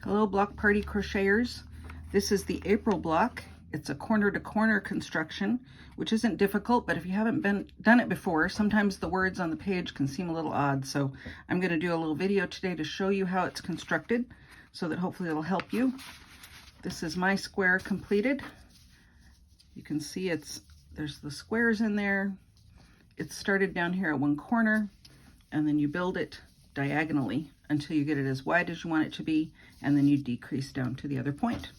Hello block party crocheters. This is the April block. It's a corner to corner construction, which isn't difficult, but if you haven't done it before, sometimes the words on the page can seem a little odd. So I'm going to do a little video today to show you how it's constructed so that hopefully it'll help you. This is my square completed. You can see there's the squares in there. It's started down here at one corner, and then you build it diagonally until you get it as wide as you want it to be, and then you decrease down to the other point.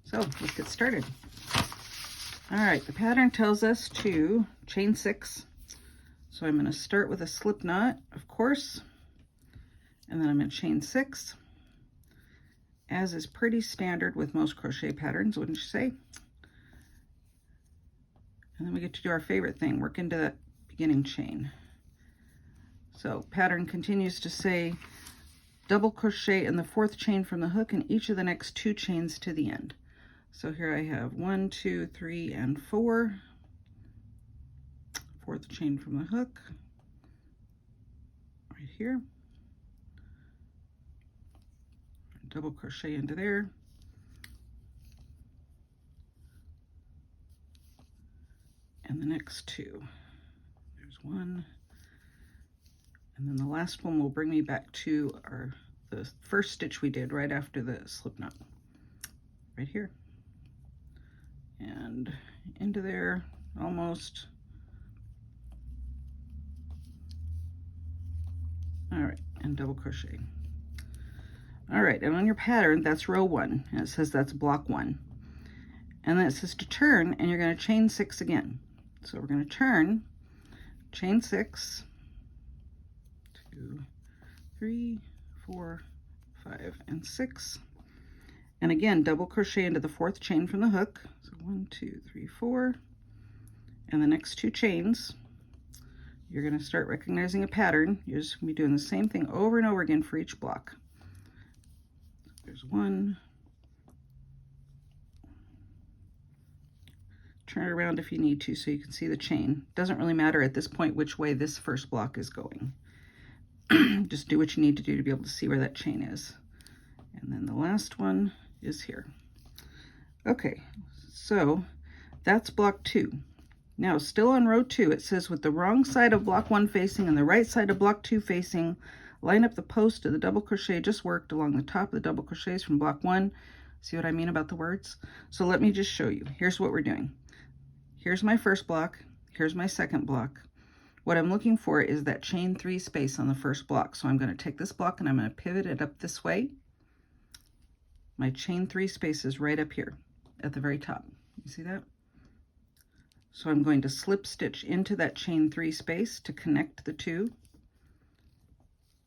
So let's get started. All right, the pattern tells us to chain 6. So I'm going to start with a slip knot, of course, and then I'm going to chain 6, as is pretty standard with most crochet patterns, wouldn't you say? And then we get to do our favorite thing, work into that beginning chain. So pattern continues to say double crochet in the 4th chain from the hook in each of the next 2 chains to the end. So here I have 1, 2, 3, and 4. 4th chain from the hook, right here. Double crochet into there. And the next 2. There's 1. And then the last one will bring me back to the first stitch we did right after the slip knot, right here. And into there, almost. All right, and double crochet. All right, and on your pattern, that's row 1, and it says that's block 1. And then it says to turn, and you're going to chain 6 again. So we're going to turn, chain 6, 2, 3, 4, 5, and 6. And again, double crochet into the 4th chain from the hook. So 1, 2, 3, 4. And the next 2 chains, you're going to start recognizing a pattern. You're just going to be doing the same thing over and over again for each block. There's 1. Turn it around if you need to so you can see the chain. Doesn't really matter at this point which way this first block is going. Just do what you need to do to be able to see where that chain is. And then the last one is here. Okay, so that's block 2. Now, still on row 2, it says with the wrong side of block 1 facing and the right side of block 2 facing, line up the post of the double crochet just worked along the top of the double crochets from block 1. See what I mean about the words? So let me just show you. Here's what we're doing. Here's my first block. Here's my second block. What I'm looking for is that chain 3 space on the first block. So I'm going to take this block and I'm going to pivot it up this way. My chain 3 space is right up here at the very top. You see that? So I'm going to slip stitch into that chain 3 space to connect the 2.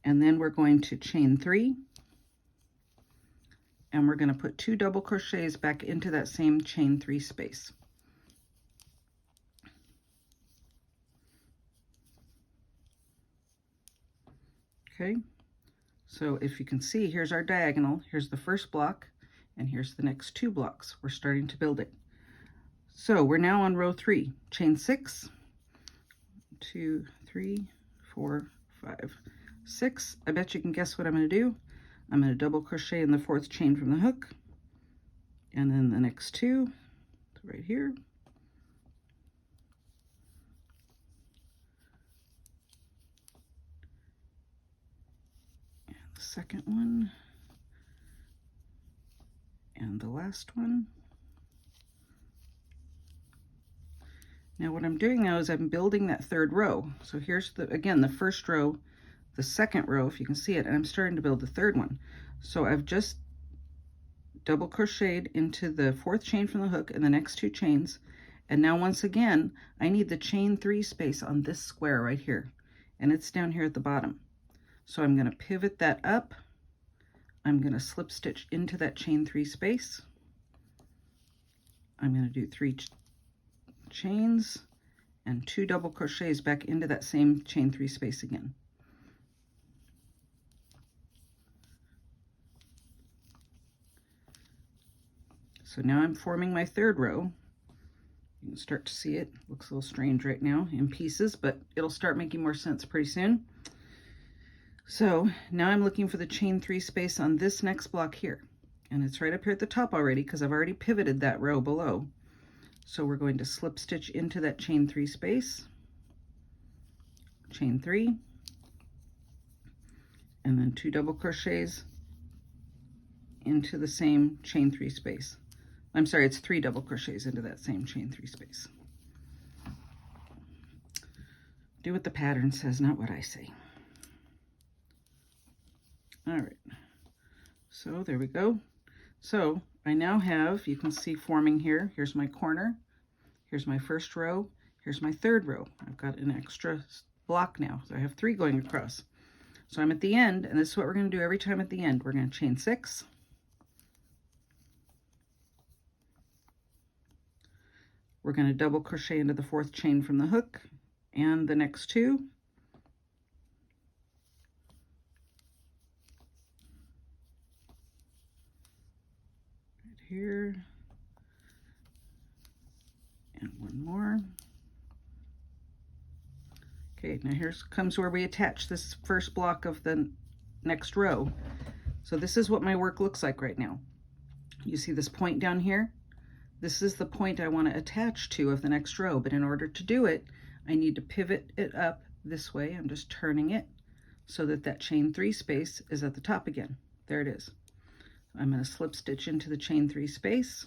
And then we're going to chain 3. And we're going to put 2 double crochets back into that same chain 3 space. Okay, so if you can see, here's our diagonal, here's the first block, and here's the next 2 blocks. We're starting to build it. So we're now on row 3, chain 6, 2, 3, 4, 5, 6. I bet you can guess what I'm going to do. I'm going to double crochet in the 4th chain from the hook, and then the next 2, right here. Second one, and the last one. Now what I'm doing now is I'm building that 3rd row. So here's again the first row, the second row if you can see it, and I'm starting to build the 3rd one. So I've just double crocheted into the 4th chain from the hook and the next 2 chains, and now once again I need the chain 3 space on this square right here, and it's down here at the bottom. So I'm going to pivot that up. I'm going to slip stitch into that chain 3 space. I'm going to do 3 chains and 2 double crochets back into that same chain 3 space again. So now I'm forming my 3rd row. You can start to see it. Looks a little strange right now in pieces, but it'll start making more sense pretty soon. So now I'm looking for the chain 3 space on this next block here, and it's right up here at the top already because I've already pivoted that row below. So we're going to slip stitch into that chain 3 space, chain 3, and then 2 double crochets into the same chain 3 space. I'm sorry, it's 3 double crochets into that same chain 3 space. Do what the pattern says, not what I say. All right, so there we go. So I now have, you can see forming here, here's my corner, here's my first row, here's my third row. I've got an extra block now, so I have 3 going across. So I'm at the end, and this is what we're going to do every time at the end. We're going to chain 6. We're going to double crochet into the 4th chain from the hook and the next 2. Right here. And one more. Okay, now here comes where we attach this first block of the next row. So this is what my work looks like right now. You see this point down here? This is the point I want to attach to of the next row, but in order to do it, I need to pivot it up this way. I'm just turning it so that that chain 3 space is at the top again. There it is. I'm going to slip stitch into the chain 3 space.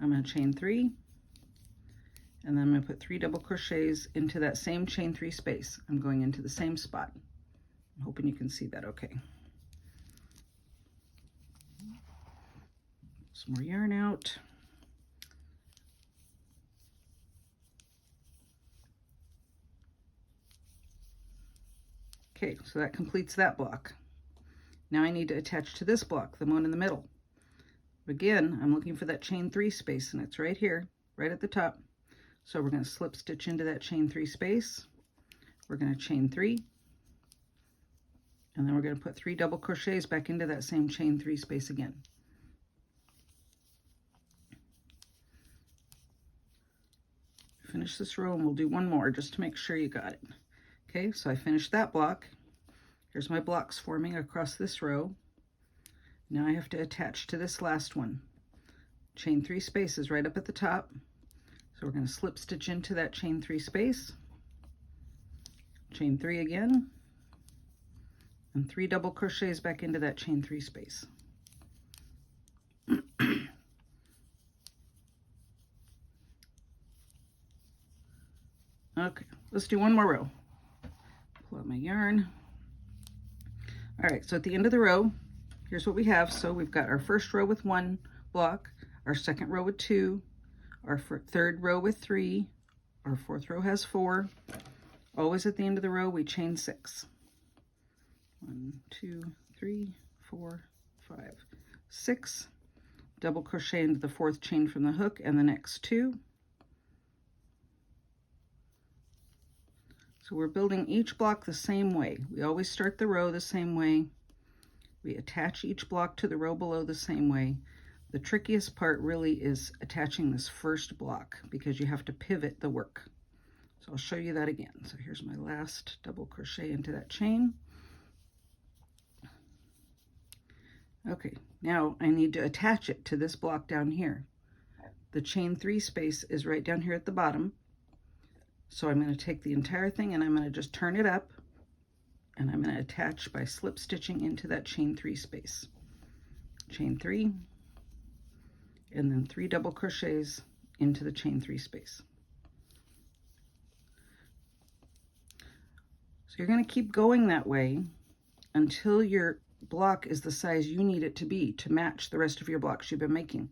I'm going to chain 3, and then I'm going to put 3 double crochets into that same chain 3 space. I'm going into the same spot. I'm hoping you can see that okay. Some more yarn out. Okay, so that completes that block. Now I need to attach to this block, the one in the middle. Again, I'm looking for that chain 3 space, and it's right here, right at the top. So we're going to slip stitch into that chain 3 space. We're going to chain 3, and then we're going to put 3 double crochets back into that same chain 3 space again. Finish this row, and we'll do one more just to make sure you got it. Okay, so I finished that block. Here's my blocks forming across this row. Now I have to attach to this last one. Chain 3 spaces right up at the top. So we're going to slip stitch into that chain 3 space, chain 3 again, and 3 double crochets back into that chain 3 space. Okay, let's do one more row. Pull out my yarn. All right, so at the end of the row, here's what we have. So we've got our first row with 1 block, our second row with 2, our third row with 3, our fourth row has 4. Always at the end of the row, we chain 6. 1, 2, 3, 4, 5, 6. Double crochet into the 4th chain from the hook and the next 2. So we're building each block the same way. We always start the row the same way. We attach each block to the row below the same way. The trickiest part really is attaching this first block because you have to pivot the work. So I'll show you that again. So here's my last double crochet into that chain. Okay, now I need to attach it to this block down here. The chain 3 space is right down here at the bottom. So I'm going to take the entire thing and I'm going to just turn it up, and I'm going to attach by slip stitching into that chain 3 space. Chain 3, and then 3 double crochets into the chain 3 space. So you're going to keep going that way until your block is the size you need it to be to match the rest of your blocks you've been making.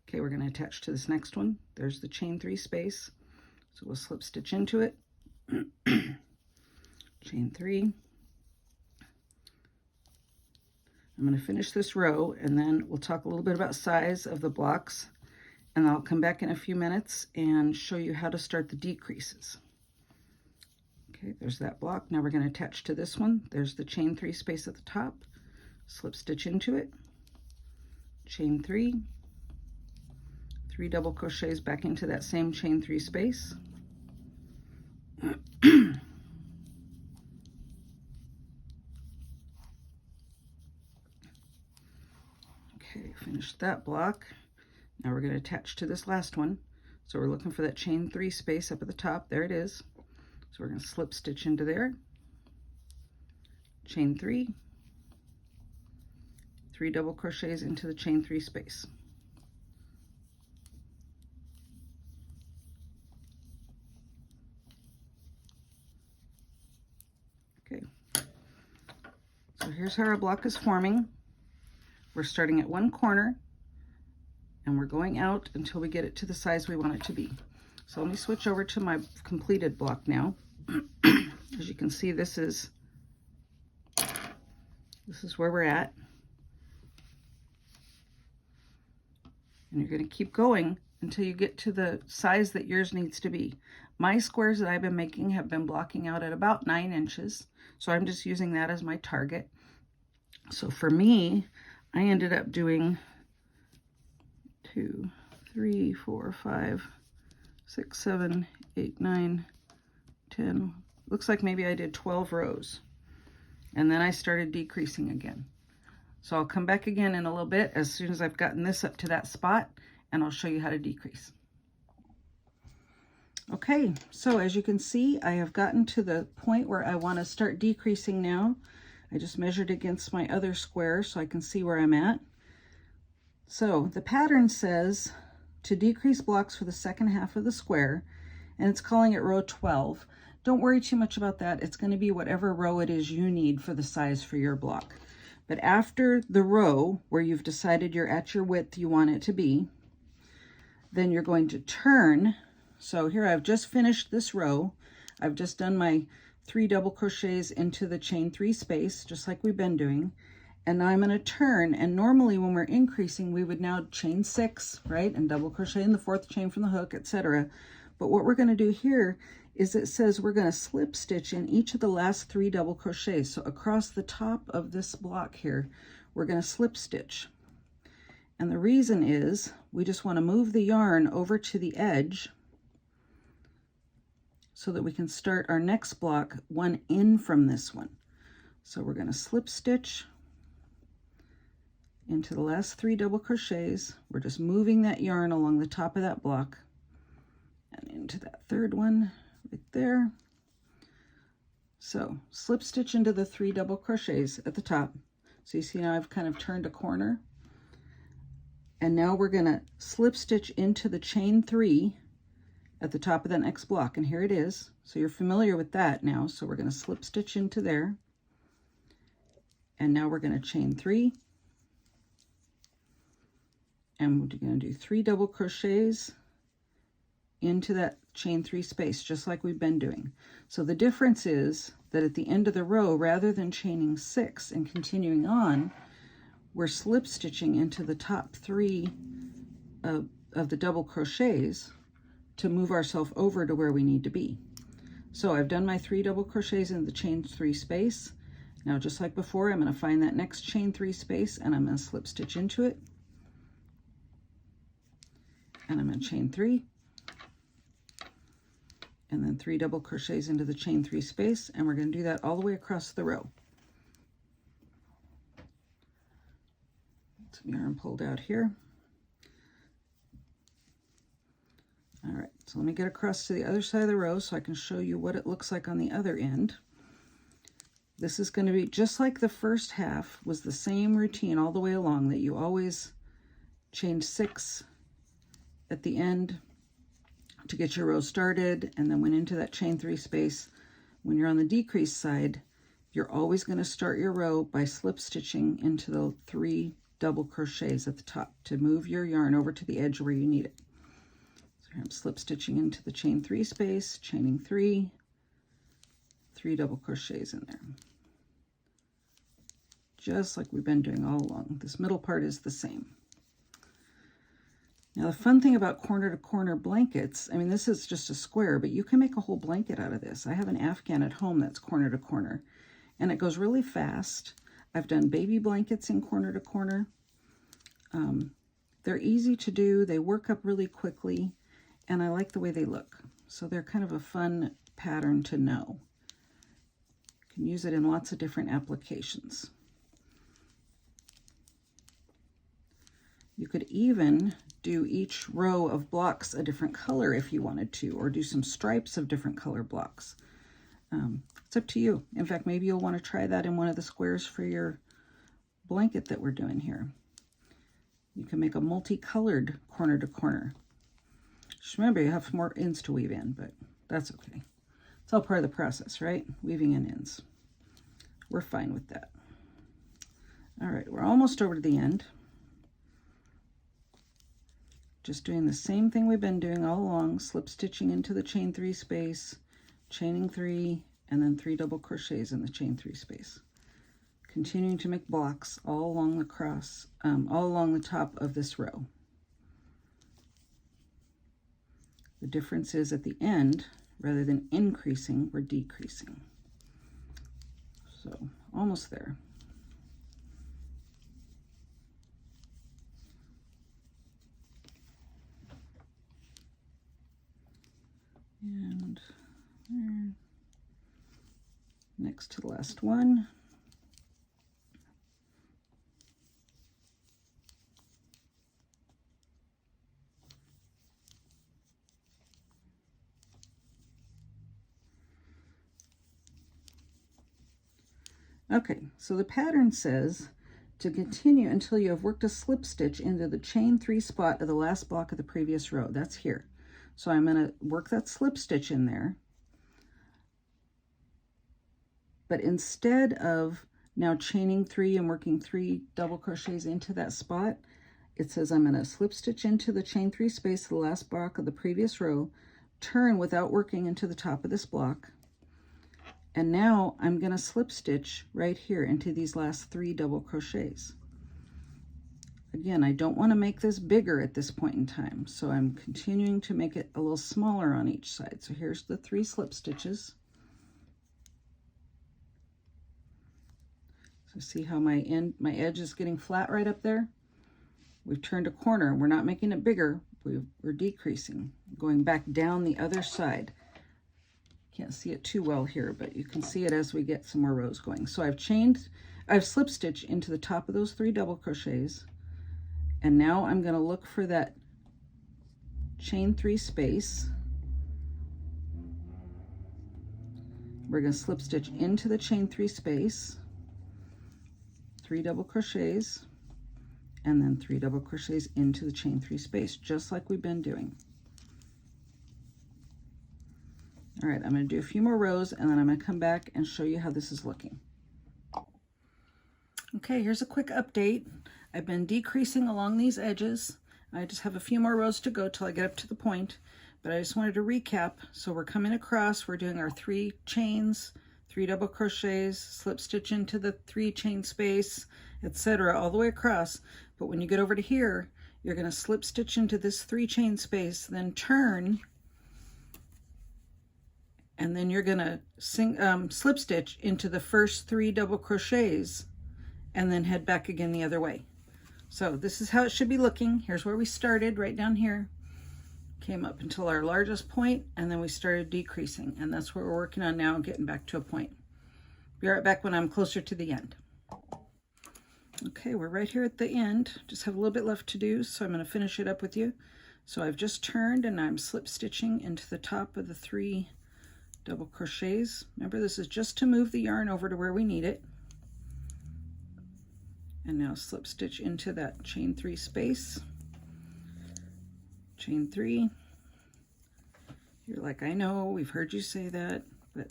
Okay, we're going to attach to this next one. There's the chain 3 space. So we'll slip stitch into it. Chain 3. I'm going to finish this row, and then we'll talk a little bit about size of the blocks, and I'll come back in a few minutes and show you how to start the decreases. Okay, there's that block. Now we're going to attach to this one. There's the chain 3 space at the top. Slip stitch into it. Chain 3. 3 double crochets back into that same chain 3 space. Okay, finished that block. Now we're going to attach to this last one. So we're looking for that chain 3 space up at the top. There it is. So we're going to slip stitch into there, chain 3, 3 double crochets into the chain 3 space. Okay, so here's how our block is forming. We're starting at one corner and we're going out until we get it to the size we want it to be. So let me switch over to my completed block now. As you can see, this is where we're at. And you're going to keep going until you get to the size that yours needs to be. My squares that I've been making have been blocking out at about 9 inches. So I'm just using that as my target. So for me, I ended up doing 2, 3, 4, 5, 6, 7, 8, 9, 10. Looks like maybe I did 12 rows. And then I started decreasing again. So I'll come back again in a little bit as soon as I've gotten this up to that spot, and I'll show you how to decrease. Okay, so as you can see, I have gotten to the point where I want to start decreasing now. I just measured against my other square so I can see where I'm at. So the pattern says to decrease blocks for the second half of the square, and it's calling it row 12. Don't worry too much about that. It's going to be whatever row it is you need for the size for your block. But after the row where you've decided you're at your width you want it to be, then you're going to turn. So here I've just finished this row. I've just done my 3 double crochets into the chain 3 space, just like we've been doing. And now I'm going to turn, and normally when we're increasing, we would now chain 6, right? And double crochet in the 4th chain from the hook, etc. But what we're going to do here is it says we're going to slip stitch in each of the last 3 double crochets. So across the top of this block here, we're going to slip stitch. And the reason is we just want to move the yarn over to the edge so that we can start our next block one in from this one. So we're going to slip stitch into the last 3 double crochets. We're just moving that yarn along the top of that block and into that 3rd one right there. So slip stitch into the 3 double crochets at the top. So you see now I've kind of turned a corner. And now we're going to slip stitch into the chain 3 at the top of that next block, and here it is. So you're familiar with that now. So we're going to slip stitch into there, and now we're going to chain 3, and we're going to do 3 double crochets into that chain 3 space, just like we've been doing. So the difference is that at the end of the row, rather than chaining 6 and continuing on, we're slip stitching into the top 3 of the double crochets to move ourselves over to where we need to be. So I've done my 3 double crochets in the chain 3 space. Now, just like before, I'm going to find that next chain 3 space, and I'm going to slip stitch into it, and I'm going to chain 3, and then 3 double crochets into the chain 3 space, and we're going to do that all the way across the row. Some yarn pulled out here. All right, so let me get across to the other side of the row so I can show you what it looks like on the other end. This is going to be just like the first half was the same routine all the way along, that you always chain 6 at the end to get your row started, and then went into that chain 3 space. When you're on the decrease side, you're always going to start your row by slip stitching into the 3 double crochets at the top to move your yarn over to the edge where you need it. I'm slip stitching into the chain 3 space, chaining 3, 3 double crochets in there. Just like we've been doing all along. This middle part is the same. Now the fun thing about corner to corner blankets, I mean, this is just a square, but you can make a whole blanket out of this. I have an Afghan at home that's corner to corner, and it goes really fast. I've done baby blankets in corner to corner. They're easy to do. They work up really quickly. And I like the way they look. So they're kind of a fun pattern to know. You can use it in lots of different applications. You could even do each row of blocks a different color if you wanted to, or do some stripes of different color blocks. It's up to you. In fact, maybe you'll want to try that in one of the squares for your blanket that we're doing here. You can make a multicolored corner to corner. Just remember, you have more ends to weave in, but that's okay. It's all part of the process, right? Weaving in ends. We're fine with that. All right, we're almost over to the end. Just doing the same thing we've been doing all along, slip stitching into the chain 3 space, chaining 3, and then 3 double crochets in the chain 3 space. Continuing to make blocks all along the all along the top of this row. The difference is at the end, rather than increasing, we're decreasing. So almost there. And there. Next to the last one. Okay, so the pattern says to continue until you have worked a slip stitch into the chain 3 spot of the last block of the previous row. That's here. So I'm going to work that slip stitch in there. But instead of now chaining 3 and working 3 double crochets into that spot, it says I'm going to slip stitch into the chain 3 space of the last block of the previous row, turn without working into the top of this block, and now I'm going to slip stitch right here into these last 3 double crochets. Again, I don't want to make this bigger at this point in time, so I'm continuing to make it a little smaller on each side. So here's the 3 slip stitches. So see how my edge is getting flat right up there? We've turned a corner. We're not making it bigger. We're decreasing, going back down the other side. Can't see it too well here, but you can see it as we get some more rows going. So I've slip stitched into the top of those 3 double crochets, and now I'm going to look for that chain 3 space. We're going to slip stitch into the chain 3 space, 3 double crochets, and then 3 double crochets into the chain 3 space, just like we've been doing. All right, I'm going to do a few more rows, and then I'm going to come back and show you how this is looking. Okay, here's a quick update. I've been decreasing along these edges. I just have a few more rows to go till I get up to the point, but I just wanted to recap. So we're coming across, we're doing our 3 chains, 3 double crochets, slip stitch into the 3 chain space, etc., all the way across. But when you get over to here, you're going to slip stitch into this 3 chain space, then turn, and then you're going to slip stitch into the first 3 double crochets, and then head back again the other way. So this is how it should be looking. Here's where we started, right down here. Came up until our largest point, and then we started decreasing, and that's what we're working on now, getting back to a point. Be right back when I'm closer to the end. Okay, we're right here at the end. Just have a little bit left to do, so I'm going to finish it up with you. So I've just turned, and I'm slip stitching into the top of the 3 double crochets. Remember, this is just to move the yarn over to where we need it. And now slip stitch into that chain 3 space, chain 3. You're like, I know, we've heard you say that, but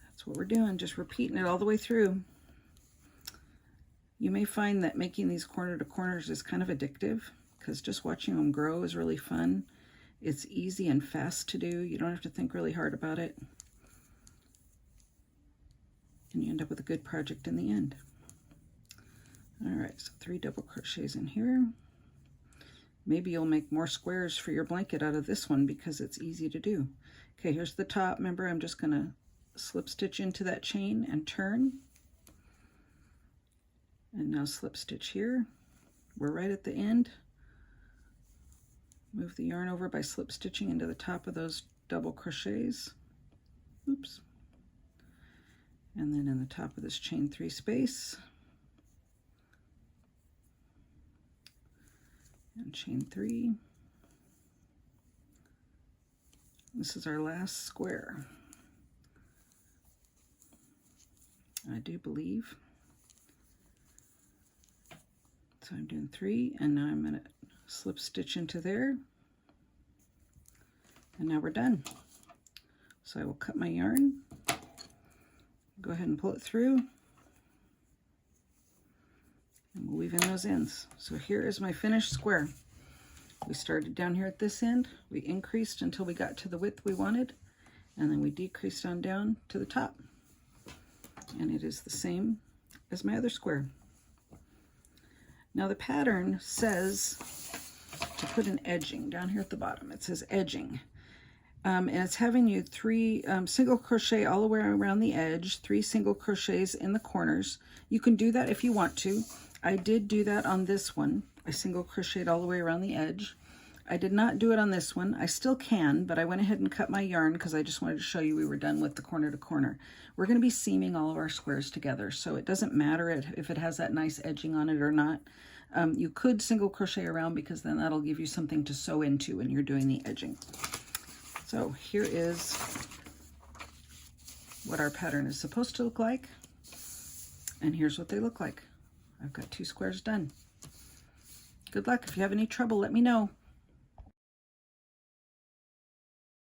that's what we're doing, just repeating it all the way through. You may find that making these corner to corners is kind of addictive, because just watching them grow is really fun. It's easy and fast to do. You don't have to think really hard about it. And you end up with a good project in the end. All right, so 3 double crochets in here. Maybe you'll make more squares for your blanket out of this one because it's easy to do. Okay, here's the top. Remember, I'm just gonna slip stitch into that chain and turn. And now slip stitch here. We're right at the end. Move the yarn over by slip stitching into the top of those double crochets. Oops. And then in the top of this chain 3 space. and chain 3. This is our last square, I do believe. So I'm doing 3, and now I'm going to slip stitch into there, and now we're done. So I will cut my yarn, go ahead and pull it through, and we'll weave in those ends. So here is my finished square. We started down here at this end, we increased until we got to the width we wanted, and then we decreased on down to the top. And it is the same as my other square. Now the pattern says to put an edging down here at the bottom. It says edging. And it's having you 3 single crochet all the way around the edge, 3 single crochets in the corners. You can do that if you want to. I did do that on this one. I single crocheted all the way around the edge. I did not do it on this one. I still can, but I went ahead and cut my yarn because I just wanted to show you we were done with the corner to corner. We're going to be seaming all of our squares together, so it doesn't matter if it has that nice edging on it or not. You could single crochet around because then that'll give you something to sew into when you're doing the edging. So here is what our pattern is supposed to look like, and here's what they look like. I've got 2 squares done. Good luck. If you have any trouble, let me know.